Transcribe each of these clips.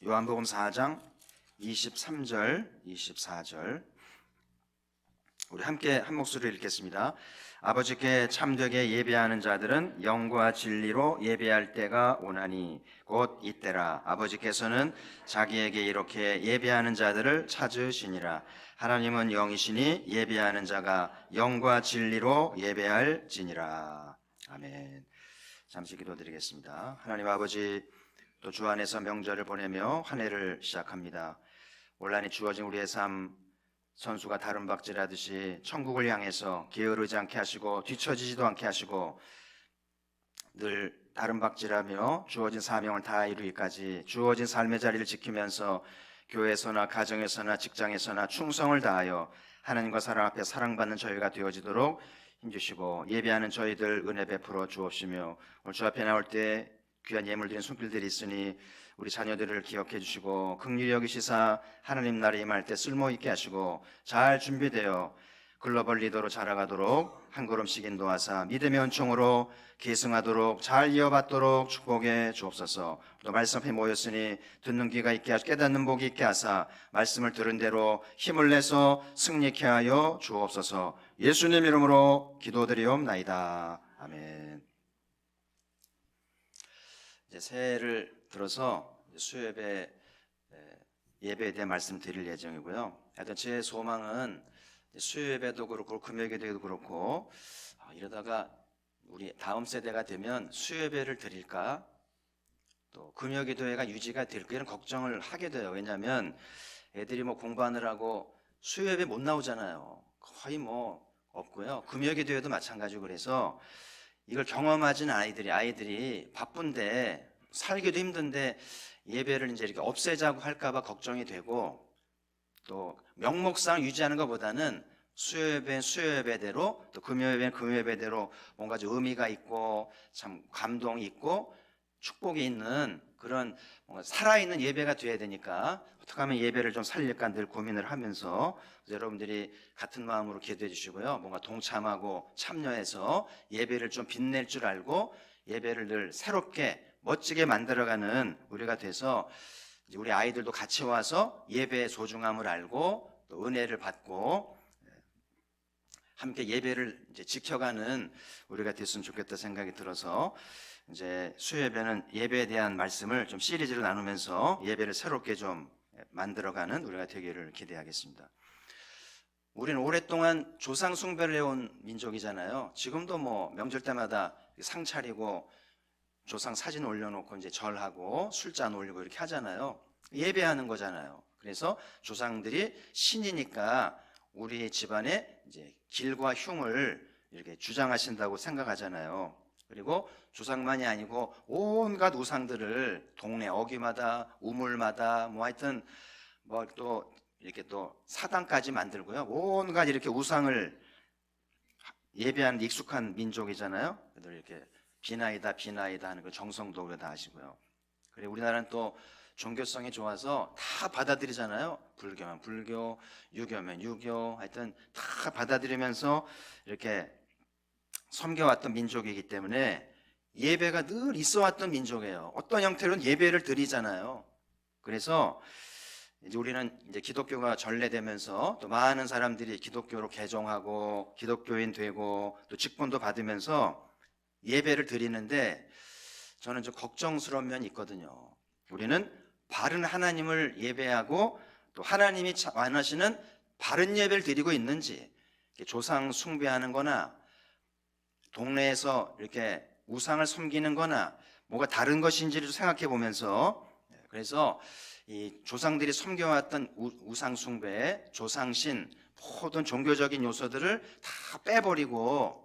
요한복음 4장 23절, 24절 우리 함께 한 목소리를 읽겠습니다. 아버지께 참되게 예배하는 자들은 영과 진리로 예배할 때가 오나니 곧 이때라. 아버지께서는 자기에게 이렇게 예배하는 자들을 찾으시니라. 하나님은 영이시니 예배하는 자가 영과 진리로 예배할지니라. 아멘. 잠시 기도드리겠습니다. 하나님 아버지, 또 주 안에서 명절을 보내며 한 해를 시작합니다. 온란히 주어진 우리의 삶, 선수가 다른 박질하듯이 천국을 향해서 게으르지 않게 하시고 뒤처지지도 않게 하시고 늘 다른 박질하며 주어진 사명을 다 이루기까지 주어진 삶의 자리를 지키면서 교회에서나 가정에서나 직장에서나 충성을 다하여 하나님과 사람 앞에 사랑받는 저희가 되어지도록 힘주시고, 예배하는 저희들 은혜 베풀어 주옵시며, 오늘 주 앞에 나올 때 귀한 예물 드린 손길들이 있으니 우리 자녀들을 기억해 주시고 긍휼히 여기시사 하나님 나라에 임할 때 쓸모있게 하시고 잘 준비되어 글로벌 리더로 자라가도록 한 걸음씩 인도하사 믿음의 은총으로 계승하도록 잘 이어받도록 축복해 주옵소서. 또 말씀 앞에 모였으니 듣는 귀가 있게 하시고 깨닫는 복이 있게 하사 말씀을 들은 대로 힘을 내서 승리케 하여 주옵소서. 예수님 이름으로 기도드리옵나이다. 아멘. 이제 새해를 들어서 수요예배 예배에 대해 말씀드릴 예정이고요. 하여튼 제 소망은 수요예배도 그렇고 금요예배도 그렇고 이러다가 우리 다음 세대가 되면 수요예배를 드릴까 또 금요기도회가 유지가 될까 이런 걱정을 하게 돼요. 왜냐하면 애들이 뭐 공부하느라고 수요예배 못 나오잖아요. 거의 뭐 없고요. 금요기도회도 마찬가지고, 그래서 이걸 경험하진 아이들이 바쁜데 살기도 힘든데 예배를 이제 이렇게 없애자고 할까봐 걱정이 되고, 또 명목상 유지하는 것보다는 수요예배는 수요예배대로 또 금요예배는 금요예배대로 뭔가 좀 의미가 있고 참 감동이 있고 축복이 있는 그런 뭔가 살아있는 예배가 돼야 되니까 어떻게 하면 예배를 좀 살릴까 늘 고민을 하면서 여러분들이 같은 마음으로 기도해 주시고요. 뭔가 동참하고 참여해서 예배를 좀 빛낼 줄 알고 예배를 늘 새롭게 멋지게 만들어가는 우리가 돼서 우리 아이들도 같이 와서 예배의 소중함을 알고 또 은혜를 받고 함께 예배를 이제 지켜가는 우리가 됐으면 좋겠다 생각이 들어서 이제 수요예배는 예배에 대한 말씀을 좀 시리즈로 나누면서 예배를 새롭게 좀 만들어가는 우리가 되기를 기대하겠습니다. 우리는 오랫동안 조상 숭배를 해온 민족이잖아요. 지금도 뭐 명절 때마다 상 차리고 조상 사진 올려놓고 이제 절하고 술잔 올리고 이렇게 하잖아요. 예배하는 거잖아요. 그래서 조상들이 신이니까 우리 집안에 이제 길과 흉을 이렇게 주장하신다고 생각하잖아요. 그리고 조상만이 아니고 온갖 우상들을 동네 어귀마다 우물마다 뭐 하여튼 뭐 또 이렇게 또 사당까지 만들고요. 온갖 이렇게 우상을 예배하는 익숙한 민족이잖아요. 그래도 이렇게 비나이다 하는 그 정성도 우리가 다 아시고요. 그리고 우리나라는 또 종교성이 좋아서 다 받아들이잖아요. 불교면 불교, 유교면 유교, 하여튼 다 받아들이면서 이렇게 섬겨왔던 민족이기 때문에 예배가 늘 있어왔던 민족이에요. 어떤 형태로는 예배를 드리잖아요. 그래서 이제 우리는 이제 기독교가 전래되면서 또 많은 사람들이 기독교로 개종하고 기독교인 되고 또 직분도 받으면서 예배를 드리는데 저는 좀 걱정스러운 면이 있거든요. 우리는 바른 하나님을 예배하고 또 하나님이 원하시는 바른 예배를 드리고 있는지, 조상 숭배하는 거나 동네에서 이렇게 우상을 섬기는 거나 뭐가 다른 것인지를 생각해 보면서, 그래서 이 조상들이 섬겨왔던 우상 숭배, 조상신, 모든 종교적인 요소들을 다 빼버리고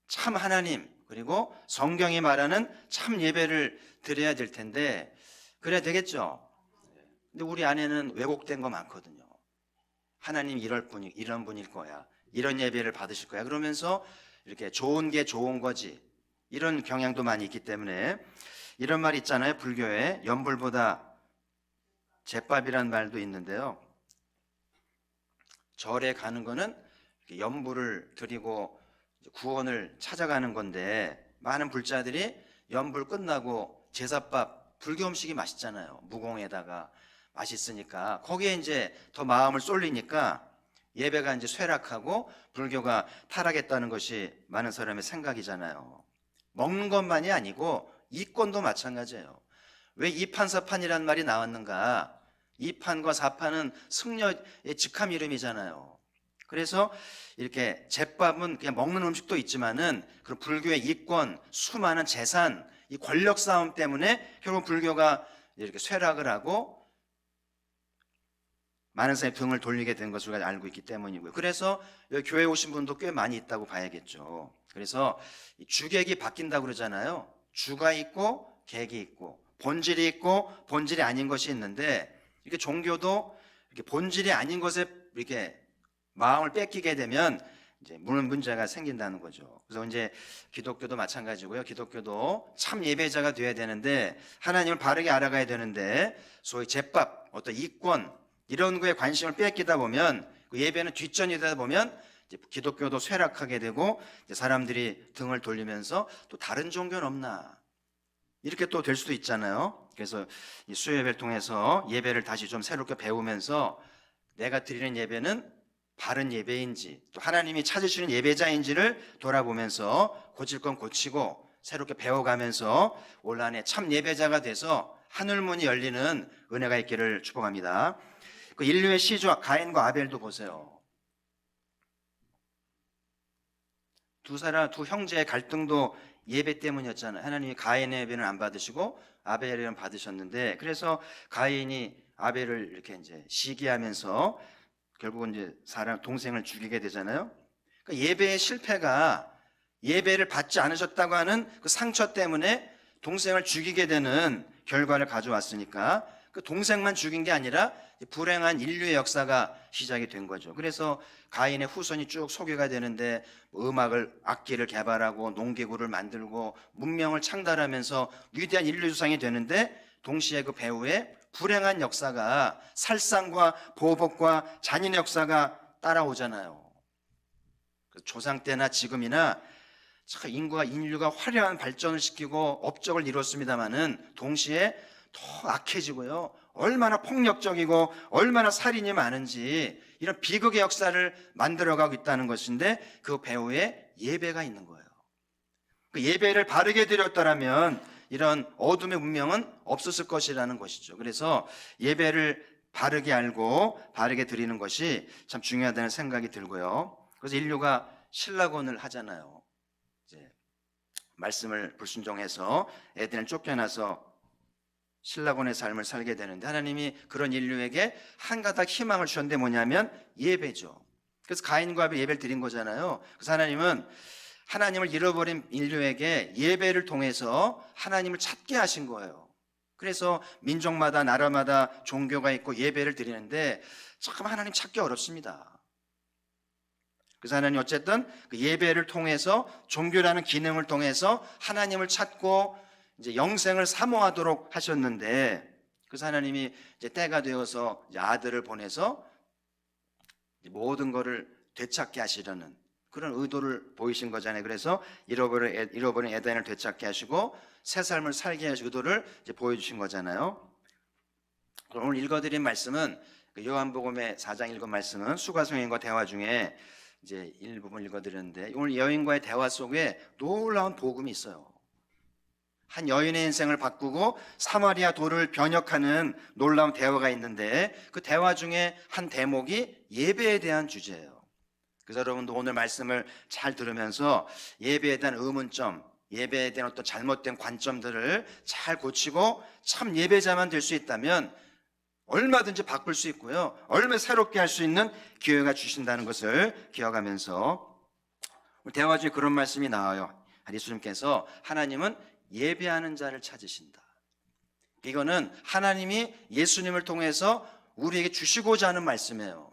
참 하나님, 그리고 성경이 말하는 참 예배를 드려야 될 텐데 그래야 되겠죠. 근데 우리 안에는 왜곡된 거 많거든요. 하나님 이런 분일 거야, 이런 예배를 받으실 거야, 그러면서 이렇게 좋은 게 좋은 거지, 이런 경향도 많이 있기 때문에 이런 말 있잖아요. 불교에 연불보다 제밥이란 말도 있는데요. 절에 가는 거는 연불을 드리고 구원을 찾아가는 건데 많은 불자들이 연불 끝나고 제사밥 불교 음식이 맛있잖아요. 무공에다가 맛있으니까 거기에 이제 더 마음을 쏠리니까 예배가 이제 쇠락하고 불교가 타락했다는 것이 많은 사람의 생각이잖아요. 먹는 것만이 아니고 이권도 마찬가지예요. 왜 이판사판이란 말이 나왔는가? 이판과 사판은 승려의 직함 이름이잖아요. 그래서 이렇게 제밥은 그냥 먹는 음식도 있지만은 그런 불교의 이권, 수많은 재산, 이 권력 싸움 때문에 결국 불교가 이렇게 쇠락을 하고 많은 사람이 등을 돌리게 된 것을 우리가 알고 있기 때문이고요. 그래서 여기 교회 오신 분도 꽤 많이 있다고 봐야겠죠. 그래서 주객이 바뀐다고 그러잖아요. 주가 있고 객이 있고 본질이 있고 본질이 아닌 것이 있는데 이렇게 종교도 이렇게 본질이 아닌 것에 이렇게 마음을 뺏기게 되면 이제 문제가 생긴다는 거죠. 그래서 이제 기독교도 마찬가지고요. 기독교도 참 예배자가 돼야 되는데 하나님을 바르게 알아가야 되는데 소위 제밥, 어떤 이권 이런 거에 관심을 뺏기다 보면 그 예배는 뒷전이 되다 보면 이제 기독교도 쇠락하게 되고 이제 사람들이 등을 돌리면서 또 다른 종교는 없나 이렇게 또 될 수도 있잖아요. 그래서 이 수요예배를 통해서 예배를 다시 좀 새롭게 배우면서 내가 드리는 예배는 바른 예배인지 또 하나님이 찾으시는 예배자인지를 돌아보면서 고칠 건 고치고 새롭게 배워가면서 올 한해 참 예배자가 돼서 하늘문이 열리는 은혜가 있기를 축복합니다. 그 인류의 시조 가인과 아벨도 보세요. 두 형제의 갈등도 예배 때문이었잖아요. 하나님이 가인의 예배는 안 받으시고 아벨의 예배는 받으셨는데 그래서 가인이 아벨을 이렇게 이제 시기하면서 결국은 이제 동생을 죽이게 되잖아요. 그러니까 예배의 실패가 예배를 받지 않으셨다고 하는 그 상처 때문에 동생을 죽이게 되는 결과를 가져왔으니까 그 동생만 죽인 게 아니라 불행한 인류의 역사가 시작이 된 거죠. 그래서 가인의 후손이 쭉 소개가 되는데 악기를 개발하고 농기구를 만들고 문명을 창달하면서 위대한 인류 조상이 되는데 동시에 그 배후에 불행한 역사가 살상과 보복과 잔인의 역사가 따라오잖아요. 조상 때나 지금이나 인류가 화려한 발전을 시키고 업적을 이뤘습니다마는 동시에 더 악해지고요. 얼마나 폭력적이고 얼마나 살인이 많은지 이런 비극의 역사를 만들어가고 있다는 것인데 그 배후에 예배가 있는 거예요. 그 예배를 바르게 드렸더라면 이런 어둠의 문명은 없었을 것이라는 것이죠. 그래서 예배를 바르게 알고 바르게 드리는 것이 참 중요하다는 생각이 들고요. 그래서 인류가 신라곤을 하잖아요. 이제 말씀을 불순종해서 에덴을 쫓겨나서 신라곤의 삶을 살게 되는데 하나님이 그런 인류에게 한 가닥 희망을 주셨는데 뭐냐면 예배죠. 그래서 가인과 아벨 예배를 드린 거잖아요. 그래서 하나님은 하나님을 잃어버린 인류에게 예배를 통해서 하나님을 찾게 하신 거예요. 그래서 민족마다 나라마다 종교가 있고 예배를 드리는데 참 하나님 찾기 어렵습니다. 그래서 하나님 어쨌든 그 예배를 통해서 종교라는 기능을 통해서 하나님을 찾고 이제 영생을 사모하도록 하셨는데 그래서 하나님이 이제 때가 되어서 이제 아들을 보내서 모든 것을 되찾게 하시려는 그런 의도를 보이신 거잖아요. 그래서 잃어버린 에덴을 되찾게 하시고 새 삶을 살게 하실 의도를 이제 보여주신 거잖아요. 오늘 읽어드린 말씀은 요한복음의 4장 읽은 말씀은 수가성인과 대화 중에 이제 일부분 읽어드렸는데 오늘 여인과의 대화 속에 놀라운 복음이 있어요. 한 여인의 인생을 바꾸고 사마리아 돌을 변혁하는 놀라운 대화가 있는데 그 대화 중에 한 대목이 예배에 대한 주제예요. 그래서 여러분도 오늘 말씀을 잘 들으면서 예배에 대한 의문점, 예배에 대한 어떤 잘못된 관점들을 잘 고치고 참 예배자만 될 수 있다면 얼마든지 바꿀 수 있고요. 얼마나 새롭게 할 수 있는 기회가 주신다는 것을 기억하면서 대화 중에 그런 말씀이 나와요. 예수님께서 하나님은 예배하는 자를 찾으신다. 이거는 하나님이 예수님을 통해서 우리에게 주시고자 하는 말씀이에요.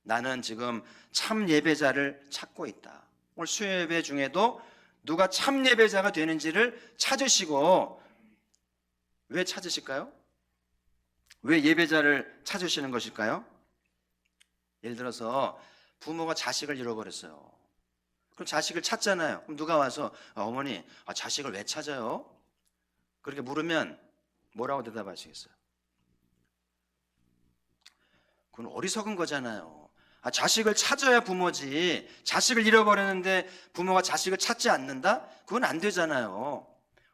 나는 지금 참 예배자를 찾고 있다. 오늘 수요예배 중에도 누가 참 예배자가 되는지를 찾으시고 왜 찾으실까요? 왜 예배자를 찾으시는 것일까요? 예를 들어서 부모가 자식을 잃어버렸어요. 그럼 자식을 찾잖아요. 그럼 누가 와서 어머니 자식을 왜 찾아요? 그렇게 물으면 뭐라고 대답하시겠어요? 그건 어리석은 거잖아요. 자식을 찾아야 부모지. 자식을 잃어버렸는데 부모가 자식을 찾지 않는다? 그건 안 되잖아요.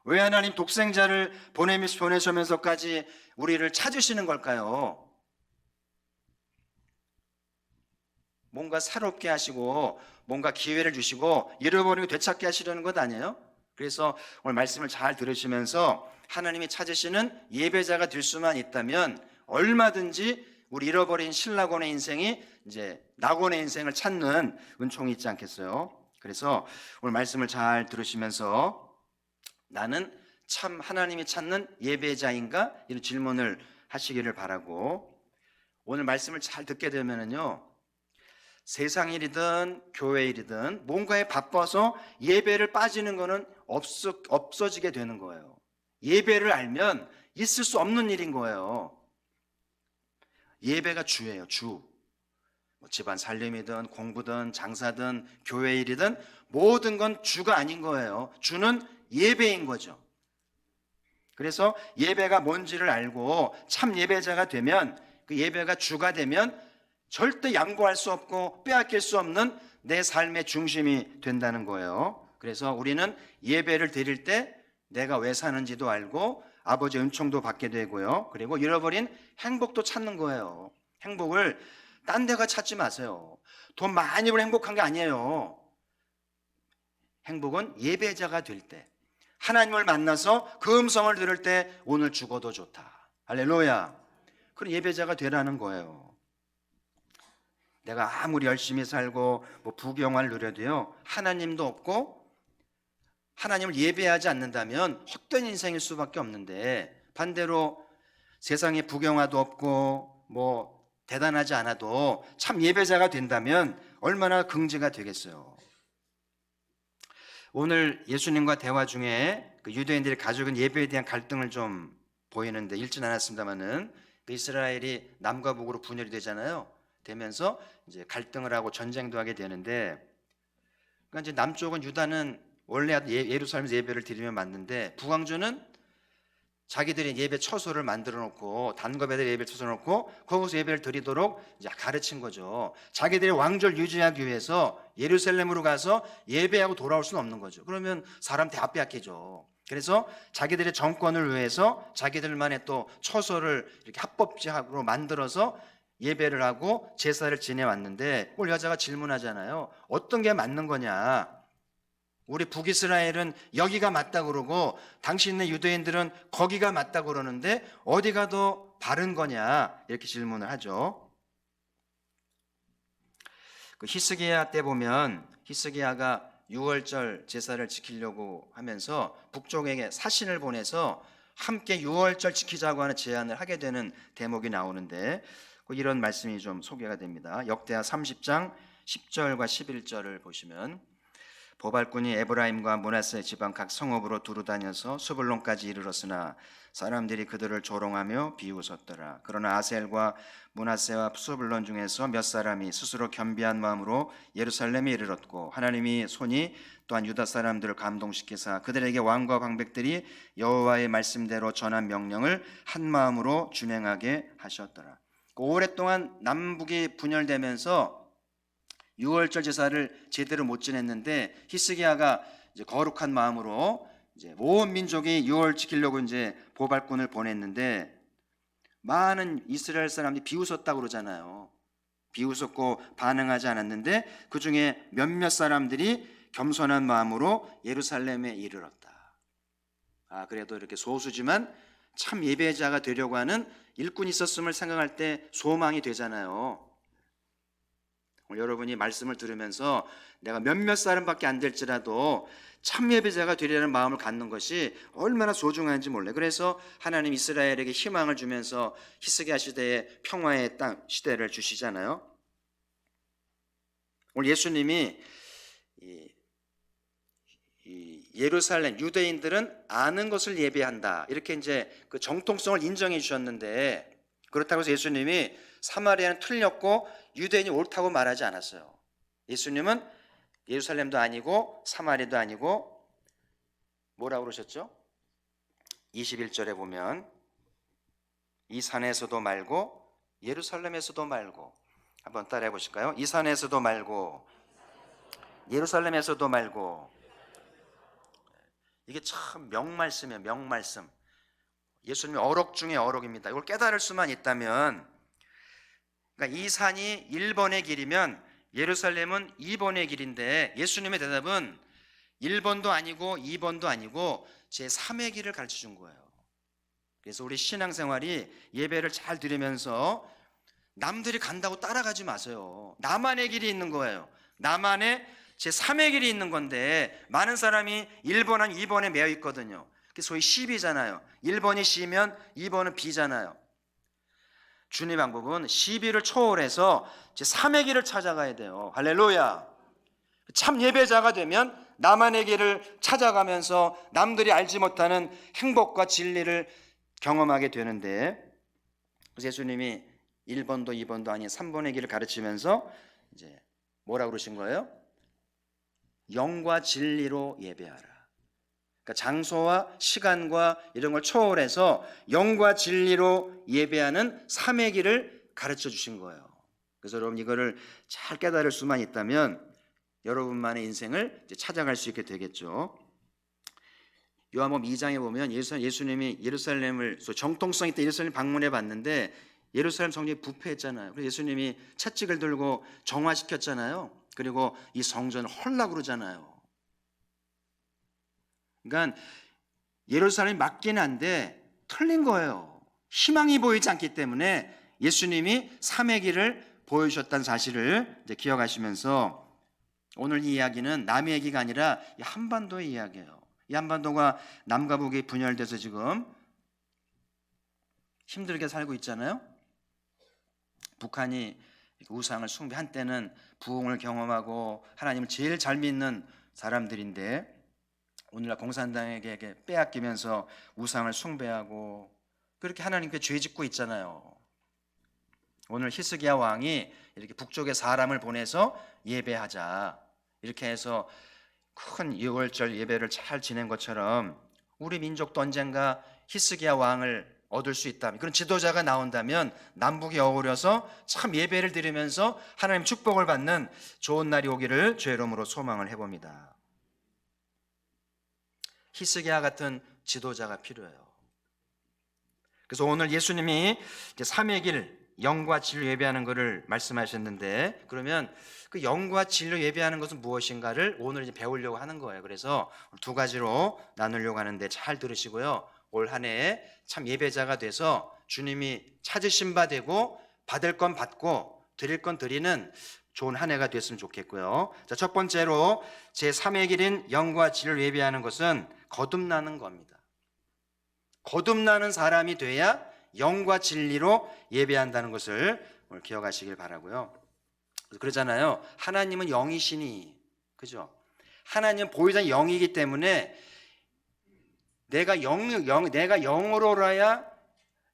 왜 하나님 독생자를 보내시면서까지 우리를 찾으시는 걸까요? 뭔가 새롭게 하시고 뭔가 기회를 주시고 잃어버리고 되찾게 하시려는 것 아니에요? 그래서 오늘 말씀을 잘 들으시면서 하나님이 찾으시는 예배자가 될 수만 있다면 얼마든지 우리 잃어버린 신라곤의 인생이 이제 낙원의 인생을 찾는 은총이 있지 않겠어요? 그래서 오늘 말씀을 잘 들으시면서 나는 참 하나님이 찾는 예배자인가? 이런 질문을 하시기를 바라고, 오늘 말씀을 잘 듣게 되면은요, 세상 일이든 교회 일이든 뭔가에 바빠서 예배를 빠지는 것은 없어지게 되는 거예요. 예배를 알면 있을 수 없는 일인 거예요. 예배가 주예요, 주. 집안 살림이든 공부든 장사든 교회 일이든 모든 건 주가 아닌 거예요. 주는 예배인 거죠. 그래서 예배가 뭔지를 알고 참 예배자가 되면, 그 예배가 주가 되면 절대 양보할 수 없고 빼앗길 수 없는 내 삶의 중심이 된다는 거예요. 그래서 우리는 예배를 드릴 때 내가 왜 사는지도 알고 아버지의 은총도 받게 되고요. 그리고 잃어버린 행복도 찾는 거예요. 행복을 딴 데가 찾지 마세요. 돈 많이 벌 행복한 게 아니에요. 행복은 예배자가 될 때, 하나님을 만나서 그 음성을 들을 때 오늘 죽어도 좋다. 할렐루야. 그런 예배자가 되라는 거예요. 내가 아무리 열심히 살고 부경화를 누려도요, 하나님도 없고 하나님을 예배하지 않는다면 헛된 인생일 수밖에 없는데, 반대로 세상에 부경화도 없고 대단하지 않아도 참 예배자가 된다면 얼마나 긍지가 되겠어요. 오늘 예수님과 대화 중에 그 유대인들이 가지고 있는 예배에 대한 갈등을 좀 보이는데, 읽진 않았습니다만은 이스라엘이 남과 북으로 분열이 되면서 이제 갈등을 하고 전쟁도 하게 되는데, 그러니까 이제 남쪽은 유다는 원래 예루살렘에서 예배를 드리면 맞는데, 북왕조는 자기들의 예배 처소를 만들어 놓고 단겁에다 예배를 쳐서 놓고 거기서 예배를 드리도록 이제 가르친 거죠. 자기들의 왕조를 유지하기 위해서 예루살렘으로 가서 예배하고 돌아올 수는 없는 거죠. 그러면 사람 다 빼앗기죠. 그래서 자기들의 정권을 위해서 자기들만의 또 처소를 이렇게 합법적으로 만들어서 예배를 하고 제사를 지내왔는데, 오늘 여자가 질문하잖아요. 어떤 게 맞는 거냐? 우리 북이스라엘은 여기가 맞다 그러고 당신네 유대인들은 거기가 맞다 그러는데 어디가 더 바른 거냐? 이렇게 질문을 하죠. 그 히스기야 때 보면 히스기야가 6월절 제사를 지키려고 하면서 북쪽에게 사신을 보내서 함께 6월절 지키자고 하는 제안을 하게 되는 대목이 나오는데, 이런 말씀이 좀 소개가 됩니다. 역대하 30장 10절과 11절을 보시면, 보발꾼이 에브라임과 므낫세 지방 각 성읍으로 두루다녀서 수블론까지 이르렀으나 사람들이 그들을 조롱하며 비웃었더라. 그러나 아셀과 므낫세와 수블론 중에서 몇 사람이 스스로 겸비한 마음으로 예루살렘에 이르렀고, 하나님이 손이 또한 유다 사람들을 감동시키사 그들에게 왕과 방백들이 여호와의 말씀대로 전한 명령을 한 마음으로 준행하게 하셨더라. 오랫동안 남북이 분열되면서 6월절 제사를 제대로 못 지냈는데, 히스기야가 이제 거룩한 마음으로 이제 온 민족이 6월 지키려고 이제 보발꾼을 보냈는데, 많은 이스라엘 사람들이 비웃었다고 그러잖아요. 비웃었고 반응하지 않았는데 그 중에 몇몇 사람들이 겸손한 마음으로 예루살렘에 이르렀다. 그래도 이렇게 소수지만 참 예배자가 되려고 하는 일꾼이 있었음을 생각할 때 소망이 되잖아요. 오늘 여러분이 말씀을 들으면서 내가 몇몇 사람밖에 안 될지라도 참 예배자가 되려는 마음을 갖는 것이 얼마나 소중한지 몰라요. 그래서 하나님 이스라엘에게 희망을 주면서 히스기야 시대에 평화의 땅 시대를 주시잖아요. 오늘 예수님이 이 예루살렘 유대인들은 아는 것을 예배한다, 이렇게 이제 그 정통성을 인정해 주셨는데, 그렇다고 해서 예수님이 사마리아는 틀렸고 유대인이 옳다고 말하지 않았어요. 예수님은 예루살렘도 아니고 사마리아도 아니고 뭐라고 그러셨죠? 21절에 보면 이 산에서도 말고 예루살렘에서도 말고. 한번 따라해 보실까요? 이 산에서도 말고 예루살렘에서도 말고. 이게 참 명말씀이에요. 명말씀. 예수님의 어록 중에 어록입니다. 이걸 깨달을 수만 있다면, 그러니까 이 산이 1번의 길이면 예루살렘은 2번의 길인데, 예수님의 대답은 1번도 아니고 2번도 아니고 제3의 길을 가르쳐 준 거예요. 그래서 우리 신앙생활이 예배를 잘 드리면서 남들이 간다고 따라가지 마세요. 나만의 길이 있는 거예요. 나만의 제3의 길이 있는 건데, 많은 사람이 1번 한 2번에 매여 있거든요. 그게 소위 시비잖아요. 1번이 C면 2번은 B잖아요. 주님의 방법은 시비를 초월해서 제3의 길을 찾아가야 돼요. 할렐루야. 참 예배자가 되면 나만의 길을 찾아가면서 남들이 알지 못하는 행복과 진리를 경험하게 되는데, 그래서 예수님이 1번도 2번도 아닌 3번의 길을 가르치면서 이제 뭐라고 그러신 거예요? 영과 진리로 예배하라. 그러니까 장소와 시간과 이런 걸 초월해서 영과 진리로 예배하는 3의 길을 가르쳐 주신 거예요. 그래서 여러분, 이거를 잘 깨달을 수만 있다면 여러분만의 인생을 이제 찾아갈 수 있게 되겠죠. 요한복음 2장에 보면 예수님이 예루살렘을 정통성 있게 예루살렘 방문해 봤는데 예루살렘 성전이 부패했잖아요. 그래서 예수님이 채찍을 들고 정화시켰잖아요. 그리고 이 성전을 헐라고 그러잖아요. 그러니까 예루살렘이 맞긴 한데 틀린 거예요. 희망이 보이지 않기 때문에 예수님이 3의 길을 보여주셨다는 사실을 이제 기억하시면서, 오늘 이 이야기는 남의 얘기가 아니라 이 한반도의 이야기예요. 이 한반도가 남과 북이 분열돼서 지금 힘들게 살고 있잖아요. 북한이 우상을 숭배, 한때는 부흥을 경험하고 하나님을 제일 잘 믿는 사람들인데 오늘날 공산당에게 빼앗기면서 우상을 숭배하고 그렇게 하나님께 죄짓고 있잖아요. 오늘 히스기야 왕이 이렇게 북쪽에 사람을 보내서 예배하자, 이렇게 해서 큰 유월절 예배를 잘 지낸 것처럼 우리 민족도 언젠가 히스기야 왕을 얻을 수 있다면, 그런 지도자가 나온다면 남북이 어우러서 참 예배를 드리면서 하나님 축복을 받는 좋은 날이 오기를 주의 이름으로 소망을 해봅니다. 히스기야 같은 지도자가 필요해요. 그래서 오늘 예수님이 이제 3의 길, 영과 진리로 예배하는 것을 말씀하셨는데, 그러면 그 영과 진리로 예배하는 것은 무엇인가를 오늘 이제 배우려고 하는 거예요. 그래서 두 가지로 나누려고 하는데 잘 들으시고요. 올 한 해 참 예배자가 돼서 주님이 찾으신 바 되고 받을 건 받고 드릴 건 드리는 좋은 한 해가 됐으면 좋겠고요. 자, 첫 번째로 제3의 길인 영과 진리로 예배하는 것은 거듭나는 겁니다. 거듭나는 사람이 돼야 영과 진리로 예배한다는 것을 오늘 기억하시길 바라고요. 그러잖아요. 하나님은 영이시니, 그죠? 하나님은 보이던 영이기 때문에 내가 영으로라야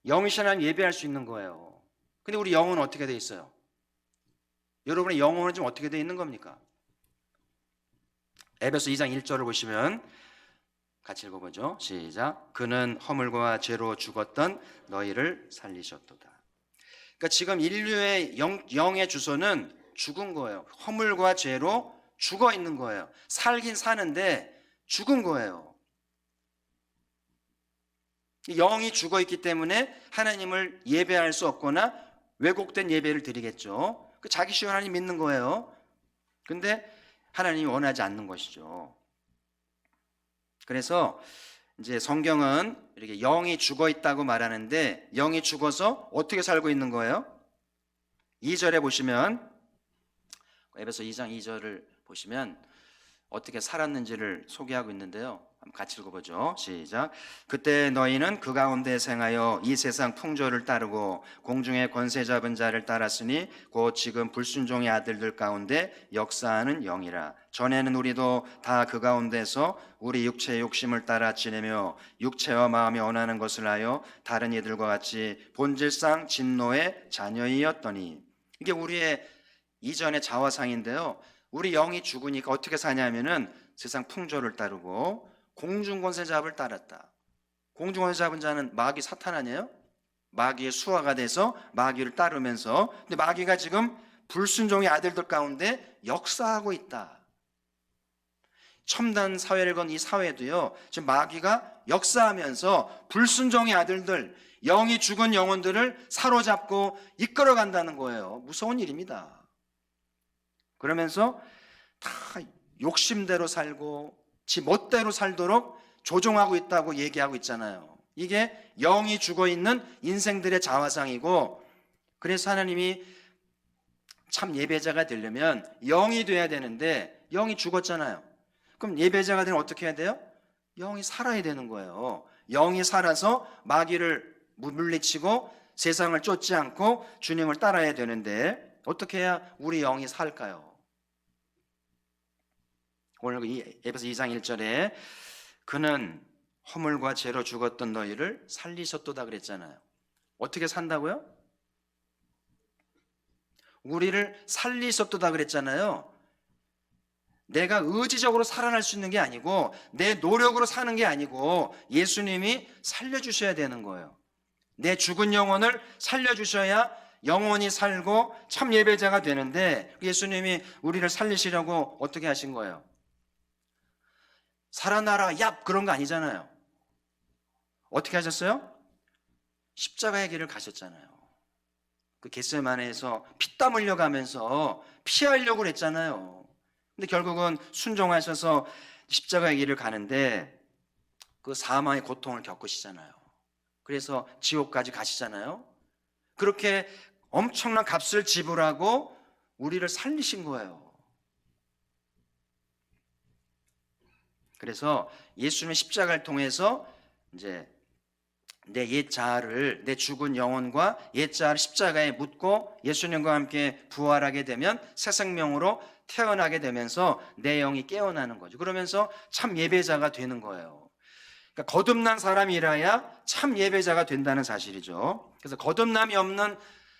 영이신 하나님 예배할 수 있는 거예요. 근데 우리 영은 어떻게 돼 있어요? 여러분의 영혼은 좀 어떻게 돼 있는 겁니까? 에베소 2장 1절을 보시면 같이 읽어보죠. 시작. 그는 허물과 죄로 죽었던 너희를 살리셨도다. 그러니까 지금 인류의 영의 주소는 죽은 거예요. 허물과 죄로 죽어 있는 거예요. 살긴 사는데 죽은 거예요. 영이 죽어 있기 때문에 하나님을 예배할 수 없거나 왜곡된 예배를 드리겠죠. 자기 쉬운 하나님 믿는 거예요. 근데 하나님이 원하지 않는 것이죠. 그래서 이제 성경은 이렇게 영이 죽어 있다고 말하는데, 영이 죽어서 어떻게 살고 있는 거예요? 2절에 보시면, 에베소 2장 2절을 보시면 어떻게 살았는지를 소개하고 있는데요. 한번 같이 읽어보죠. 시작. 그때 너희는 그 가운데 생하여 이 세상 풍조를 따르고 공중의 권세 잡은 자를 따랐으니 곧 지금 불순종의 아들들 가운데 역사하는 영이라. 전에는 우리도 다 그 가운데서 우리 육체의 욕심을 따라 지내며 육체와 마음이 원하는 것을 하여 다른 이들과 같이 본질상 진노의 자녀이었더니. 이게 우리의 이전의 자화상인데요. 우리 영이 죽으니까 어떻게 사냐면은 세상 풍조를 따르고 공중권세 잡을 따랐다. 공중권세 잡은 자는 마귀 사탄 아니에요? 마귀의 수하가 돼서 마귀를 따르면서, 근데 마귀가 지금 불순종의 아들들 가운데 역사하고 있다. 첨단 사회를 건 이 사회도요, 지금 마귀가 역사하면서 불순종의 아들들, 영이 죽은 영혼들을 사로잡고 이끌어간다는 거예요. 무서운 일입니다. 그러면서 다 욕심대로 살고 지 멋대로 살도록 조종하고 있다고 얘기하고 있잖아요. 이게 영이 죽어 있는 인생들의 자화상이고, 그래서 하나님이 참 예배자가 되려면 영이 돼야 되는데 영이 죽었잖아요. 그럼 예배자가 되면 어떻게 해야 돼요? 영이 살아야 되는 거예요. 영이 살아서 마귀를 물리치고 세상을 쫓지 않고 주님을 따라야 되는데 어떻게 해야 우리 영이 살까요? 오늘 에베소 2장 1절에 그는 허물과 죄로 죽었던 너희를 살리셨도다 그랬잖아요. 어떻게 산다고요? 우리를 살리셨도다 그랬잖아요. 내가 의지적으로 살아날 수 있는 게 아니고 내 노력으로 사는 게 아니고 예수님이 살려주셔야 되는 거예요. 내 죽은 영혼을 살려주셔야 영혼이 살고 참 예배자가 되는데, 예수님이 우리를 살리시려고 어떻게 하신 거예요? 살아나라 얍 그런 거 아니잖아요. 어떻게 하셨어요? 십자가의 길을 가셨잖아요. 그 겟세마네에서 피땀 흘려가면서 피하려고 그랬잖아요. 근데 결국은 순종하셔서 십자가의 길을 가는데 그 사망의 고통을 겪으시잖아요. 그래서 지옥까지 가시잖아요. 그렇게 엄청난 값을 지불하고 우리를 살리신 거예요. 그래서 예수님의 십자가를 통해서 이제 내 옛 자아를, 내 죽은 영혼과 옛 자아를 십자가에 묻고 예수님과 함께 부활하게 되면 새 생명으로 태어나게 되면서 내 영이 깨어나는 거죠. 그러면서 참 예배자가 되는 거예요. 그러니까 거듭난 사람이라야 참 예배자가 된다는 사실이죠. 그래서 거듭남이 없는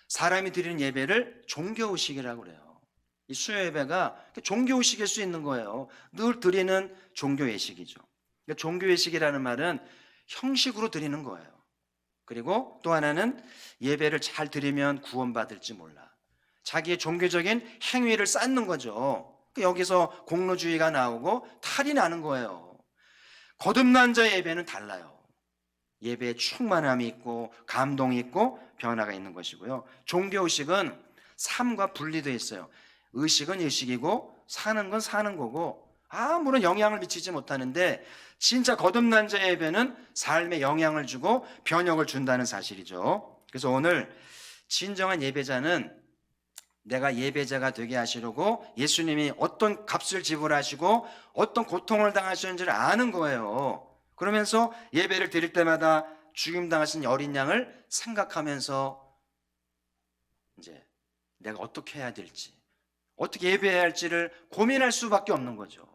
사람이 드리는 예배를 종교의식이라고 그래요. 이 수요 예배가 종교의식일 수 있는 거예요. 늘 드리는 종교예식이죠. 그러니까 종교예식이라는 말은 형식으로 드리는 거예요. 그리고 또 하나는 예배를 잘 드리면 구원받을지 몰라. 자기의 종교적인 행위를 쌓는 거죠. 여기서 공로주의가 나오고 탈이 나는 거예요. 거듭난 자의 예배는 달라요. 예배에 충만함이 있고 감동이 있고 변화가 있는 것이고요. 종교의식은 삶과 분리되어 있어요. 의식은 의식이고 사는 건 사는 거고 아무런 영향을 미치지 못하는데, 진짜 거듭난 자의 예배는 삶에 영향을 주고 변혁을 준다는 사실이죠. 그래서 오늘 진정한 예배자는 내가 예배자가 되게 하시려고 예수님이 어떤 값을 지불하시고 어떤 고통을 당하셨는지를 아는 거예요. 그러면서 예배를 드릴 때마다 죽임 당하신 어린 양을 생각하면서 이제 내가 어떻게 해야 될지, 어떻게 예배해야 할지를 고민할 수밖에 없는 거죠.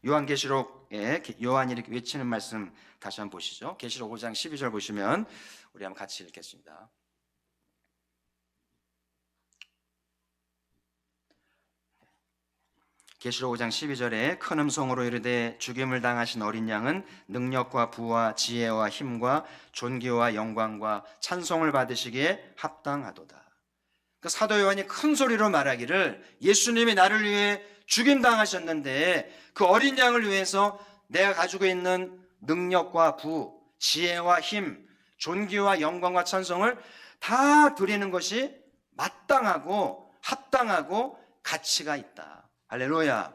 요한계시록에 요한이 이렇게 외치는 말씀 다시 한번 보시죠. 계시록 5장 12절 보시면 우리 한번 같이 읽겠습니다. 계시록 5장 12절에 큰 음성으로 이르되 죽임을 당하신 어린 양은 능력과 부와 지혜와 힘과 존귀와 영광과 찬송을 받으시기에 합당하도다. 그 사도 요한이 큰 소리로 말하기를 예수님이 나를 위해 죽임 당하셨는데 그 어린 양을 위해서 내가 가지고 있는 능력과 부, 지혜와 힘, 존귀와 영광과 찬송을 다 드리는 것이 마땅하고 합당하고 가치가 있다. 할렐루야.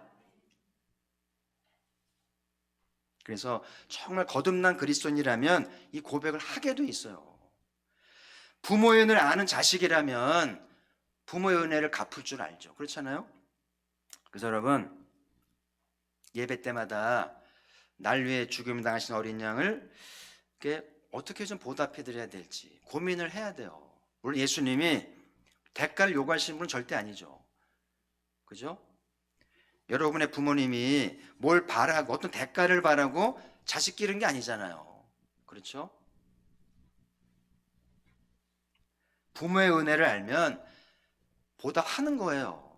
그래서 정말 거듭난 그리스도인이라면 이 고백을 하게 돼 있어요. 부모의 은혜를 아는 자식이라면 부모의 은혜를 갚을 줄 알죠. 그렇잖아요? 그래서 여러분, 예배 때마다 날 위해 죽임을 당하신 어린 양을 어떻게 좀 보답해 드려야 될지 고민을 해야 돼요. 물론 예수님이 대가를 요구하시는 분은 절대 아니죠. 그죠? 여러분의 부모님이 뭘 바라고 어떤 대가를 바라고 자식 기른 게 아니잖아요. 그렇죠? 부모의 은혜를 알면 보답하는 거예요.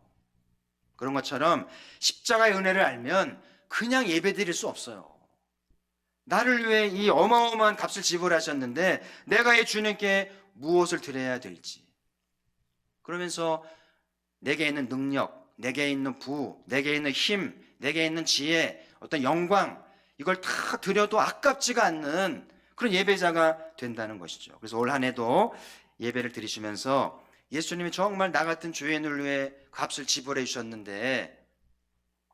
그런 것처럼 십자가의 은혜를 알면 그냥 예배 드릴 수 없어요. 나를 위해 이 어마어마한 값을 지불하셨는데 내가 이 주님께 무엇을 드려야 될지. 그러면서 내게 있는 능력, 내게 있는 부, 내게 있는 힘, 내게 있는 지혜, 어떤 영광, 이걸 다 드려도 아깝지가 않는 그런 예배자가 된다는 것이죠. 그래서 올 한 해도 예배를 드리시면서 예수님이 정말 나 같은 죄인을 위해 값을 지불해 주셨는데,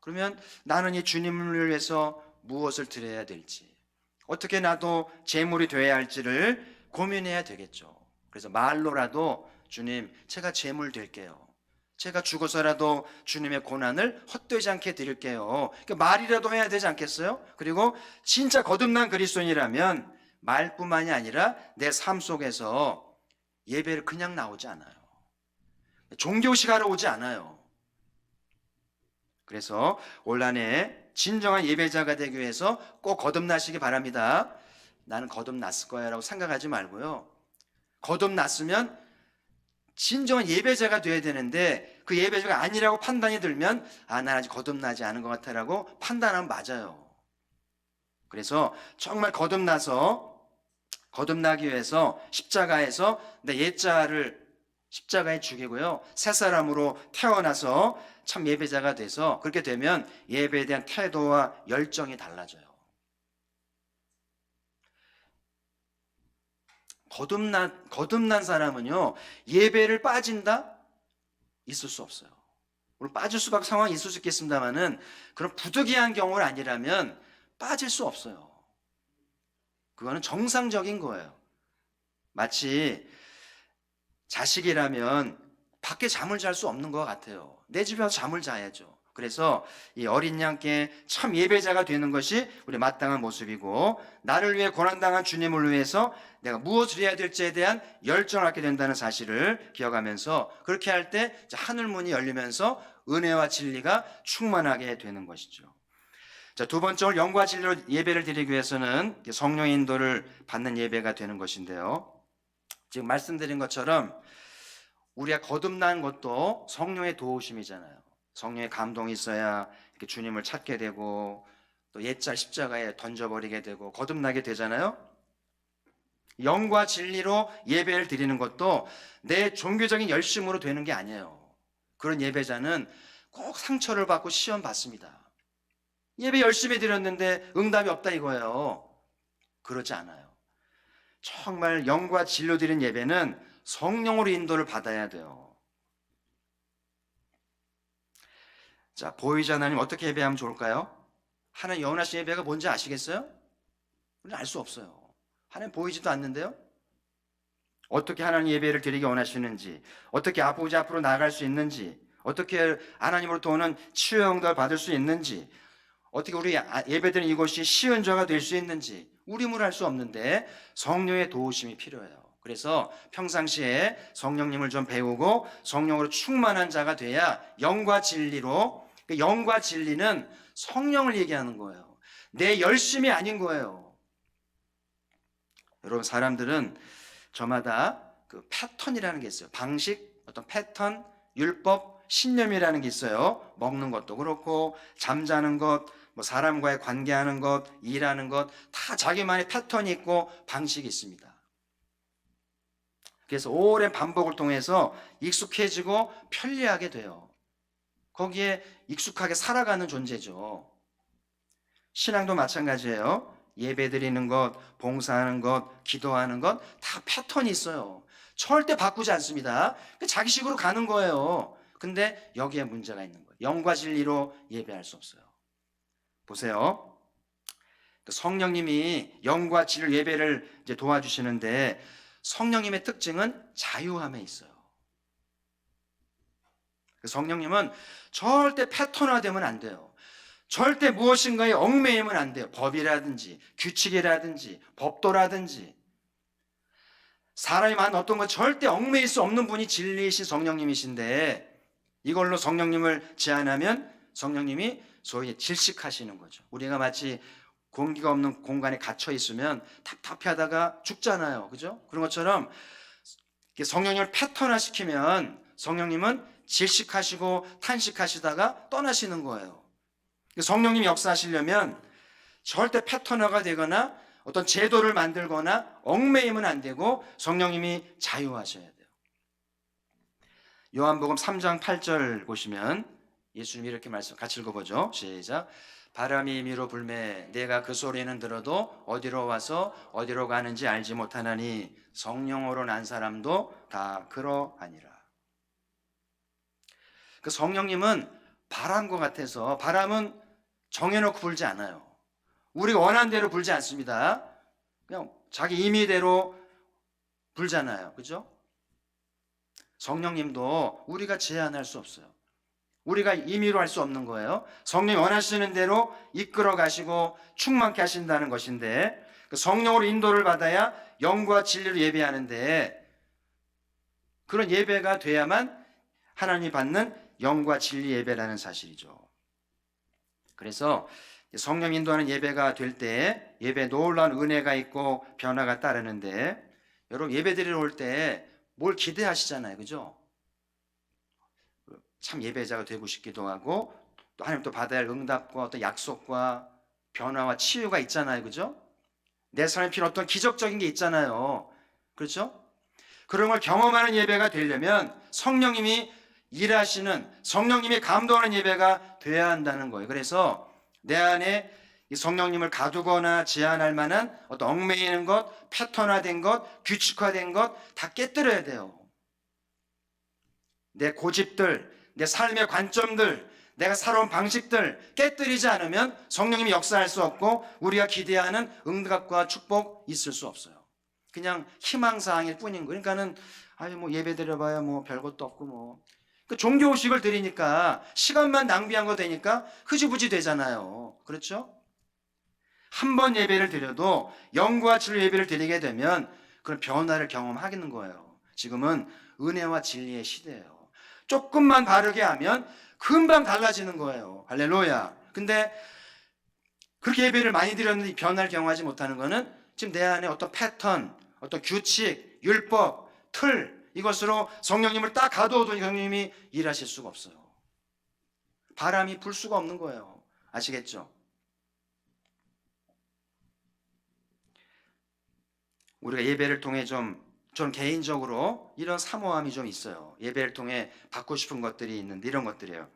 그러면 나는 이 주님을 위해서 무엇을 드려야 될지, 어떻게 나도 제물이 되어야 할지를 고민해야 되겠죠. 그래서 말로라도 주님, 제가 제물 될게요. 제가 죽어서라도 주님의 고난을 헛되지 않게 드릴게요. 그러니까 말이라도 해야 되지 않겠어요? 그리고 진짜 거듭난 그리스도인이라면 말뿐만이 아니라 내 삶 속에서 예배를 그냥 나오지 않아요. 종교식 하러 오지 않아요. 그래서 올 한 해 진정한 예배자가 되기 위해서 꼭 거듭나시기 바랍니다. 나는 거듭났을 거야 라고 생각하지 말고요. 거듭났으면 진정한 예배자가 돼야 되는데 그 예배자가 아니라고 판단이 들면 난 아직 거듭나지 않은 것 같아라고 판단하면 맞아요. 그래서 정말 거듭나기 위해서 십자가에서 내 옛자를 십자가에 죽이고요, 새 사람으로 태어나서 참 예배자가 돼서, 그렇게 되면 예배에 대한 태도와 열정이 달라져요. 거듭난 사람은요, 예배를 빠진다? 있을 수 없어요. 물론 빠질 수밖에 상황이 있을 수 있겠습니다만은 그런 부득이한 경우가 아니라면 빠질 수 없어요. 그거는 정상적인 거예요. 마치 자식이라면 밖에 잠을 잘 수 없는 것 같아요. 내 집에 와서 잠을 자야죠. 그래서 이 어린 양께 참 예배자가 되는 것이 우리 마땅한 모습이고, 나를 위해 고난당한 주님을 위해서 내가 무엇을 해야 될지에 대한 열정을 갖게 된다는 사실을 기억하면서, 그렇게 할 때 하늘 문이 열리면서 은혜와 진리가 충만하게 되는 것이죠. 자, 두 번째로 영과 진리로 예배를 드리기 위해서는 성령의 인도를 받는 예배가 되는 것인데요. 지금 말씀드린 것처럼 우리가 거듭난 것도 성령의 도우심이잖아요. 성령의 감동이 있어야 이렇게 주님을 찾게 되고 또 옛자 십자가에 던져버리게 되고 거듭나게 되잖아요. 영과 진리로 예배를 드리는 것도 내 종교적인 열심으로 되는 게 아니에요. 그런 예배자는 꼭 상처를 받고 시험 받습니다. 예배 열심히 드렸는데 응답이 없다 이거예요. 그러지 않아요. 정말 영과 진리로 드린 예배는 성령으로 인도를 받아야 돼요. 자, 보이지 하나님 어떻게 예배하면 좋을까요? 하나님 영원하신 예배가 뭔지 아시겠어요? 우리는 알 수 없어요. 하나님 보이지도 않는데요. 어떻게 하나님 예배를 드리기 원하시는지, 어떻게 앞으로 나아갈 수 있는지, 어떻게 하나님으로부터 오는 치유 응답을 받을 수 있는지, 어떻게 우리 예배드리는 이곳이 쉬운 자가 될 수 있는지 우리 힘으로 할 수 없는데 성령의 도우심이 필요해요. 그래서 평상시에 성령님을 좀 배우고 성령으로 충만한 자가 돼야 영과 진리로, 영과 진리는 성령을 얘기하는 거예요. 내 열심이 아닌 거예요. 여러분, 사람들은 저마다 그 패턴이라는 게 있어요. 방식, 어떤 패턴, 율법, 신념이라는 게 있어요. 먹는 것도 그렇고 잠자는 것, 뭐 사람과의 관계하는 것, 일하는 것, 다 자기만의 패턴이 있고 방식이 있습니다. 그래서 오랜 반복을 통해서 익숙해지고 편리하게 돼요. 거기에 익숙하게 살아가는 존재죠. 신앙도 마찬가지예요. 예배 드리는 것, 봉사하는 것, 기도하는 것 다 패턴이 있어요. 절대 바꾸지 않습니다. 자기식으로 가는 거예요. 근데 여기에 문제가 있는 거예요. 영과 진리로 예배할 수 없어요. 보세요. 성령님이 영과 진리 예배를 이제 도와주시는데 성령님의 특징은 자유함에 있어요. 성령님은 절대 패턴화되면 안 돼요. 절대 무엇인가에 얽매이면 안 돼요. 법이라든지 규칙이라든지 법도라든지 사람이 만든 어떤 것 절대 얽매일 수 없는 분이 진리이신 성령님이신데, 이걸로 성령님을 제한하면 성령님이 소위 질식하시는 거죠. 우리가 마치 공기가 없는 공간에 갇혀 있으면 답답해하다가 죽잖아요. 그죠? 그런 것처럼 성령님을 패턴화시키면 성령님은 질식하시고 탄식하시다가 떠나시는 거예요. 성령님이 역사하시려면 절대 패턴화가 되거나 어떤 제도를 만들거나 얽매이면 안 되고 성령님이 자유하셔야 돼요. 요한복음 3장 8절 보시면 예수님이 이렇게 말씀, 같이 읽어보죠. 시작. 바람이 임의로 불매 내가 그 소리는 들어도 어디로 와서 어디로 가는지 알지 못하나니 성령으로 난 사람도 다 그러하니라. 그 성령님은 바람과 같아서, 바람은 정해놓고 불지 않아요. 우리가 원하는 대로 불지 않습니다. 그냥 자기 임의대로 불잖아요. 그죠? 성령님도 우리가 제한할 수 없어요. 우리가 임의로 할 수 없는 거예요. 성령이 원하시는 대로 이끌어 가시고 충만케 하신다는 것인데, 성령으로 인도를 받아야 영과 진리로 예배하는데, 그런 예배가 돼야만 하나님이 받는 영과 진리 예배라는 사실이죠. 그래서 성령 인도하는 예배가 될 때 예배에 놀라운 은혜가 있고 변화가 따르는데, 여러분 예배 드리러 올 때 뭘 기대하시잖아요. 그죠? 참 예배자가 되고 싶기도 하고, 또 하나님 또 받아야 할 응답과 어떤 약속과 변화와 치유가 있잖아요. 그죠? 내 삶에 필요한 어떤 기적적인 게 있잖아요. 그렇죠? 그런 걸 경험하는 예배가 되려면 성령님이 일하시는, 성령님이 감동하는 예배가 돼야 한다는 거예요. 그래서 내 안에 이 성령님을 가두거나 제한할 만한 어떤 얽매이는 것, 패턴화된 것, 규칙화된 것 다 깨뜨려야 돼요. 내 고집들, 내 삶의 관점들, 내가 살아온 방식들 깨뜨리지 않으면 성령님이 역사할 수 없고 우리가 기대하는 응답과 축복 있을 수 없어요. 그냥 희망사항일 뿐인 거예요. 그러니까는 뭐 예배 드려봐야 뭐 별것도 없고 뭐. 그 종교의식을 드리니까 시간만 낭비한 거 되니까 흐지부지 되잖아요. 그렇죠? 한 번 예배를 드려도 영과 진리 예배를 드리게 되면 그런 변화를 경험하겠는 거예요. 지금은 은혜와 진리의 시대예요. 조금만 바르게 하면 금방 달라지는 거예요. 할렐루야. 근데 그렇게 예배를 많이 드렸는데 변화를 경험하지 못하는 거는 지금 내 안에 어떤 패턴, 어떤 규칙, 율법, 틀, 이것으로 성령님을 딱 가두어도 성령님이 일하실 수가 없어요. 바람이 불 수가 없는 거예요. 아시겠죠? 우리가 예배를 통해 좀 개인적으로 이런 사모함이 좀 있어요. 예배를 통해 받고 싶은 것들이 있는데 이런 것들이에요.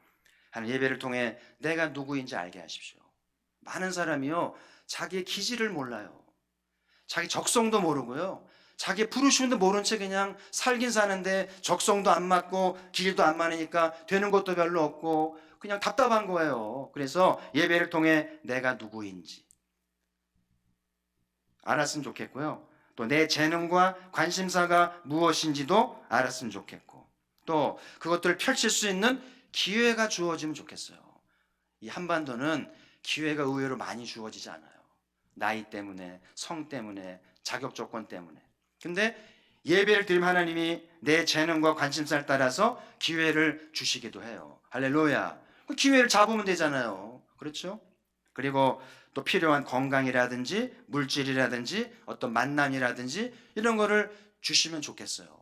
하나님, 예배를 통해 내가 누구인지 알게 하십시오. 많은 사람이요, 자기의 기질을 몰라요. 자기 적성도 모르고요, 자기 부르심도 모른 채 그냥 살긴 사는데 적성도 안 맞고 길도 안 맞으니까 되는 것도 별로 없고 그냥 답답한 거예요. 그래서 예배를 통해 내가 누구인지 알았으면 좋겠고요, 또 내 재능과 관심사가 무엇인지도 알았으면 좋겠고, 또 그것들을 펼칠 수 있는 기회가 주어지면 좋겠어요. 이 한반도는 기회가 의외로 많이 주어지지 않아요. 나이 때문에, 성 때문에, 자격 조건 때문에. 근데 예배를 드리면 하나님이 내 재능과 관심사를 따라서 기회를 주시기도 해요. 할렐루야. 그 기회를 잡으면 되잖아요. 그렇죠? 그리고 또 필요한 건강이라든지 물질이라든지 어떤 만남이라든지 이런 거를 주시면 좋겠어요.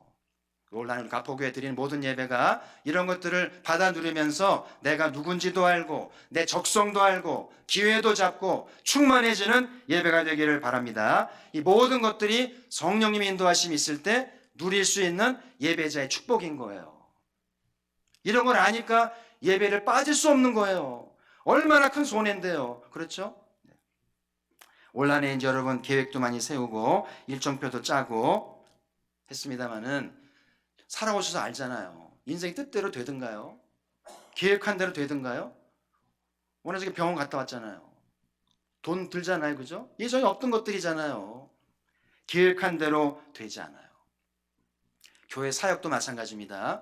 오늘 가포교회 드리는 모든 예배가 이런 것들을 받아 누리면서 내가 누군지도 알고 내 적성도 알고 기회도 잡고 충만해지는 예배가 되기를 바랍니다. 이 모든 것들이 성령님의 인도하심이 있을 때 누릴 수 있는 예배자의 축복인 거예요. 이런 걸 아니까 예배를 빠질 수 없는 거예요. 얼마나 큰 손해인데요. 그렇죠? 올 한해 이제 여러분 계획도 많이 세우고 일정표도 짜고 했습니다마는 살아오셔서 알잖아요. 인생이 뜻대로 되든가요? 계획한 대로 되든가요? 오늘 저기 병원 갔다 왔잖아요. 돈 들잖아요. 그죠? 예전에 없던 것들이잖아요. 계획한 대로 되지 않아요. 교회 사역도 마찬가지입니다.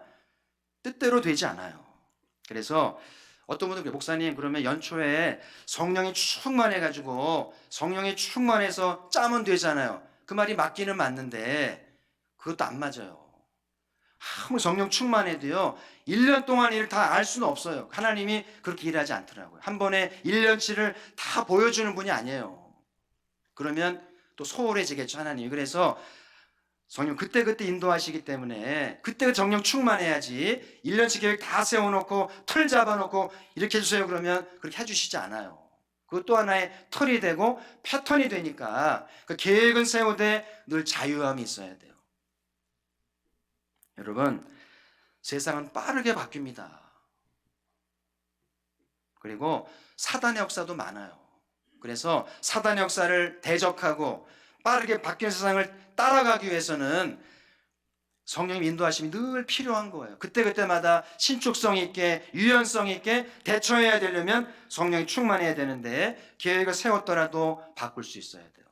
뜻대로 되지 않아요. 그래서 어떤 분들은 목사님 그러면 연초에 성령이 충만해가지고 성령이 충만해서 짜면 되잖아요. 그 말이 맞기는 맞는데 그것도 안 맞아요. 아무리 성령 충만해도요 1년 동안 일을 다 알 수는 없어요. 하나님이 그렇게 일하지 않더라고요. 한 번에 1년치를 다 보여주는 분이 아니에요. 그러면 또 소홀해지겠죠, 하나님이. 그래서 성령 그때그때 인도하시기 때문에 그때 정령 충만해야지 1년치 계획 다 세워놓고 틀 잡아놓고 이렇게 해주세요 그러면 그렇게 해주시지 않아요. 그것도 하나의 틀이 되고 패턴이 되니까 그 계획은 세우되 늘 자유함이 있어야 돼요. 여러분, 세상은 빠르게 바뀝니다. 그리고 사단의 역사도 많아요. 그래서 사단의 역사를 대적하고 빠르게 바뀌는 세상을 따라가기 위해서는 성령님 인도하심이 늘 필요한 거예요. 그때그때마다 신축성 있게 유연성 있게 대처해야 되려면 성령이 충만해야 되는데 계획을 세웠더라도 바꿀 수 있어야 돼요.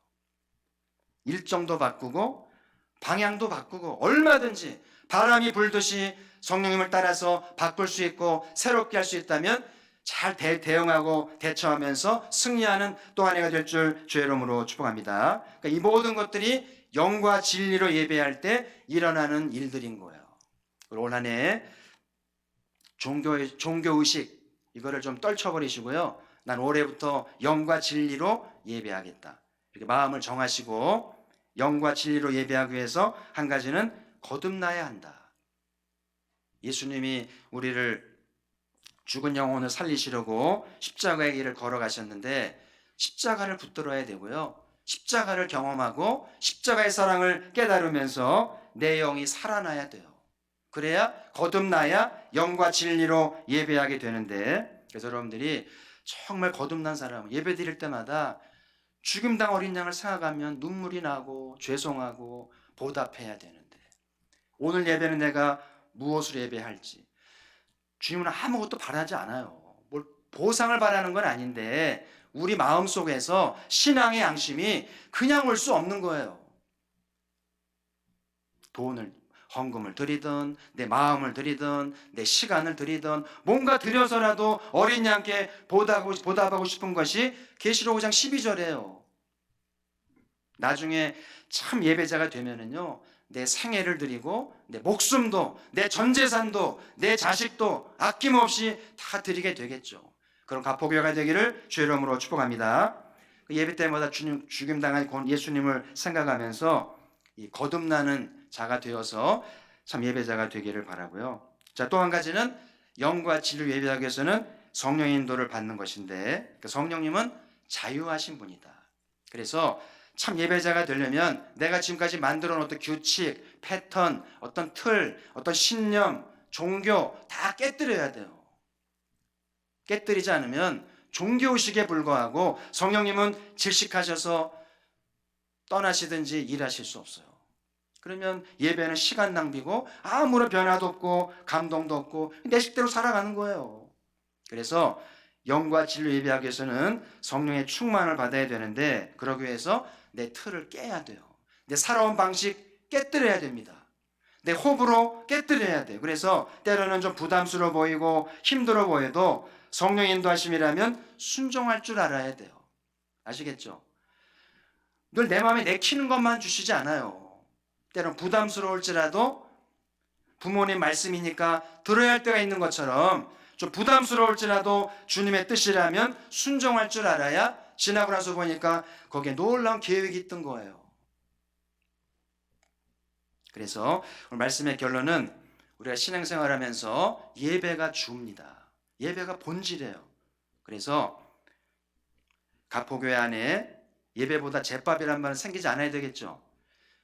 일정도 바꾸고 방향도 바꾸고 얼마든지 바람이 불듯이 성령님을 따라서 바꿀 수 있고 새롭게 할 수 있다면 잘 대응하고 대처하면서 승리하는 또 한 해가 될 줄 주의 이름으로 축복합니다. 그러니까 이 모든 것들이 영과 진리로 예배할 때 일어나는 일들인 거예요. 올 한 해 종교의식 이거를 좀 떨쳐버리시고요. 난 올해부터 영과 진리로 예배하겠다. 이렇게 마음을 정하시고 영과 진리로 예배하기 위해서 한 가지는 거듭나야 한다. 예수님이 우리를 죽은 영혼을 살리시려고 십자가의 길을 걸어가셨는데 십자가를 붙들어야 되고요. 십자가를 경험하고 십자가의 사랑을 깨달으면서 내 영이 살아나야 돼요. 그래야 거듭나야 영과 진리로 예배하게 되는데 그래서 여러분들이 정말 거듭난 사람 예배 드릴 때마다 죽임당 어린 양을 생각하면 눈물이 나고 죄송하고 보답해야 되는데 오늘 예배는 내가 무엇으로 예배할지 주님은 아무것도 바라지 않아요. 뭘 보상을 바라는 건 아닌데 우리 마음속에서 신앙의 양심이 그냥 올 수 없는 거예요. 돈을 헌금을 드리든 내 마음을 드리든 내 시간을 드리든 뭔가 드려서라도 어린 양께 보답하고 싶은 것이 계시록 5장 12절이에요. 나중에 참 예배자가 되면은요 내 생애를 드리고 내 목숨도 내 전재산도 내 자식도 아낌없이 다 드리게 되겠죠. 그런 가포교회가 되기를 주의 이름으로 축복합니다. 예배 때마다 죽임당한 예수님을 생각하면서 이 거듭나는 자가 되어서 참 예배자가 되기를 바라고요. 자, 또 한 가지는 영과 진리를 예배하기 위해서는 성령의 인도를 받는 것인데 성령님은 자유하신 분이다. 그래서 참 예배자가 되려면 내가 지금까지 만들어 놓은 규칙, 패턴, 어떤 틀, 어떤 신념, 종교 다 깨뜨려야 돼요. 깨뜨리지 않으면 종교의식에 불과하고 성령님은 질식하셔서 떠나시든지 일하실 수 없어요. 그러면 예배는 시간 낭비고 아무런 변화도 없고 감동도 없고 내 식대로 살아가는 거예요. 그래서 영과 진리로 예배하기 위해서는 성령의 충만을 받아야 되는데 그러기 위해서 내 틀을 깨야 돼요. 내 살아온 방식 깨뜨려야 됩니다. 내 호불호 깨뜨려야 돼요. 그래서 때로는 좀 부담스러워 보이고 힘들어 보여도 성령 인도하심이라면 순종할 줄 알아야 돼요. 아시겠죠? 늘 내 마음에 내키는 것만 주시지 않아요. 때론 부담스러울지라도 부모님 말씀이니까 들어야 할 때가 있는 것처럼 좀 부담스러울지라도 주님의 뜻이라면 순종할 줄 알아야 지나고 나서 보니까 거기에 놀라운 계획이 있던 거예요. 그래서 오늘 말씀의 결론은 우리가 신앙생활하면서 예배가 주입니다. 예배가 본질이에요. 그래서 가포교회 안에 예배보다 제밥이란 말은 생기지 않아야 되겠죠.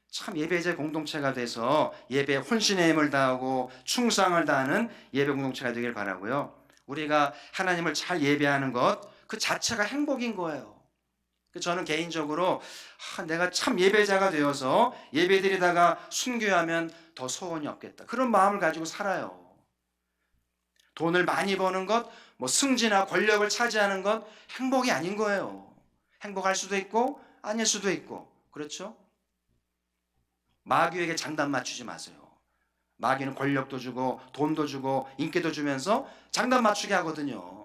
참 예배제 공동체가 돼서 예배에 혼신의 힘을 다하고 충성을 다하는 예배 공동체가 되길 바라고요. 우리가 하나님을 잘 예배하는 것 그 자체가 행복인 거예요. 저는 개인적으로 내가 참 예배자가 되어서 예배드리다가 순교하면 더 소원이 없겠다. 그런 마음을 가지고 살아요. 돈을 많이 버는 것, 뭐 승진이나 권력을 차지하는 것 행복이 아닌 거예요. 행복할 수도 있고 아닐 수도 있고 그렇죠? 마귀에게 장단 맞추지 마세요. 마귀는 권력도 주고 돈도 주고 인기도 주면서 장단 맞추게 하거든요.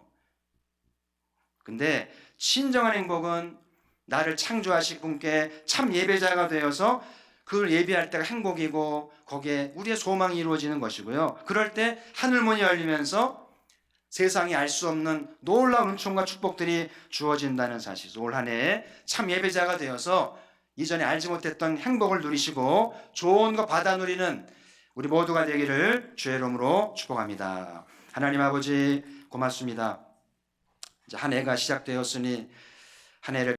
근데 진정한 행복은 나를 창조하신 분께 참 예배자가 되어서 그걸 예배할 때가 행복이고 거기에 우리의 소망이 이루어지는 것이고요. 그럴 때 하늘문이 열리면서 세상이 알 수 없는 놀라운 은총과 축복들이 주어진다는 사실. 올 한 해 참 예배자가 되어서 이전에 알지 못했던 행복을 누리시고 좋은 거 받아 누리는 우리 모두가 되기를 주의 이름으로 축복합니다. 하나님 아버지 고맙습니다. 이제 한 해가 시작되었으니 한 해를